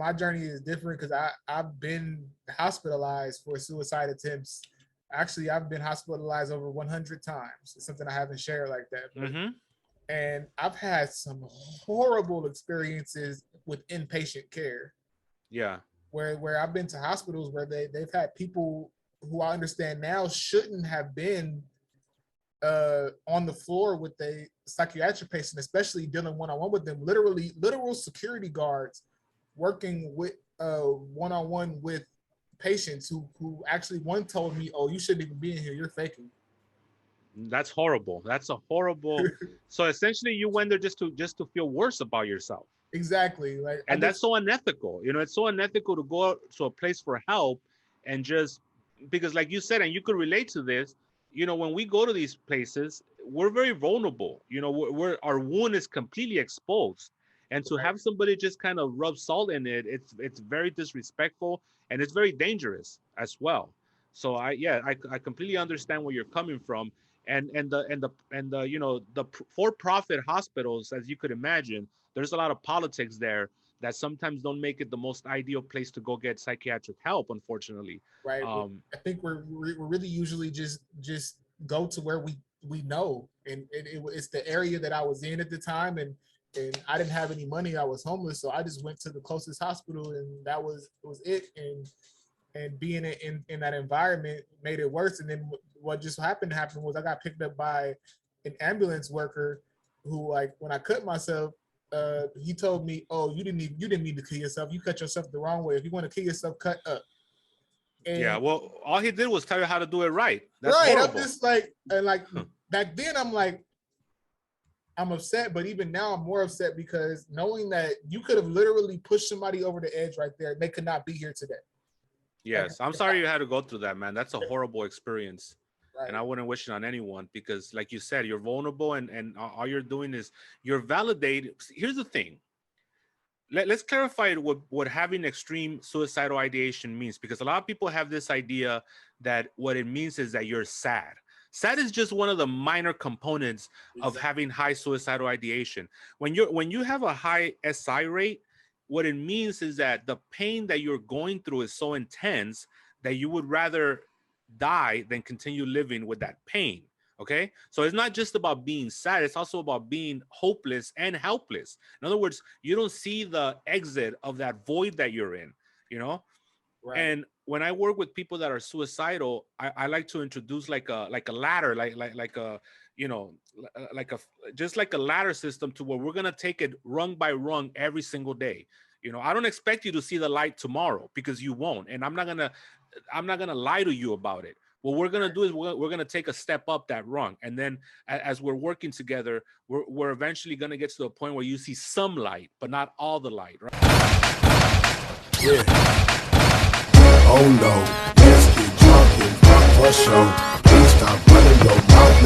my journey is different because I've been hospitalized for suicide attempts. Actually, I've been hospitalized over 100 times. It's something I haven't shared like that. But, and I've had some horrible experiences with inpatient care. Yeah. Where I've been to hospitals where they've had people who I understand now shouldn't have been on the floor with a psychiatric patient, especially dealing one-on-one with them, literal security guards working with one-on-one with patients who actually one told me, oh, you shouldn't even be in here, you're faking. That's horrible. That's a horrible. So essentially you went there just to feel worse about yourself. Exactly. And that's so unethical. It's so unethical to go to a place for help and just because like you said, and you could relate to this, when we go to these places, we're very vulnerable. We're our wound is completely exposed. And to have somebody just kind of rub salt in it, it's very disrespectful and it's very dangerous as well. So I completely understand where you're coming from. And the for-profit hospitals, as you could imagine, there's a lot of politics there that sometimes don't make it the most ideal place to go get psychiatric help, unfortunately. Right. I think we're really usually just go to where we know, and it's the area that I was in at the time, and I didn't have any money. I was homeless, so I just went to the closest hospital, and that was it. And being in that environment made it worse. And then what just happened was I got picked up by an ambulance worker who, like, when I cut myself, he told me, "Oh, you didn't need to kill yourself. You cut yourself the wrong way. If you want to kill yourself, cut up." And yeah, well, all he did was tell you how to do it right. That's right. horrible. I'm just back then I'm upset, but even now I'm more upset because knowing that you could have literally pushed somebody over the edge right there, they could not be here today. Yes, I'm sorry you had to go through that, man. That's a horrible experience. Right. And I wouldn't wish it on anyone because, like you said, you're vulnerable and all you're doing is you're validated. Here's the thing. Let's clarify what having extreme suicidal ideation means, because a lot of people have this idea that what it means is that you're sad. Sad is just one of the minor components of having high suicidal ideation. When you have a high SI rate, what it means is that the pain that you're going through is so intense that you would rather die than continue living with that pain. Okay, so it's not just about being sad, it's also about being hopeless and helpless. In other words, you don't see the exit of that void that you're in, Right. And when I work with people that are suicidal, I like to introduce like a ladder, like a just like a ladder system to where we're gonna take it rung by rung every single day. I don't expect you to see the light tomorrow because you won't, and I'm not gonna lie to you about it. What we're gonna do is we're gonna take a step up that rung, and then as we're working together, we're eventually gonna get to the point where you see some light, but not all the light, right? Yeah. Oh no, let's get drunk and fuck for show. Please stop running your mouth.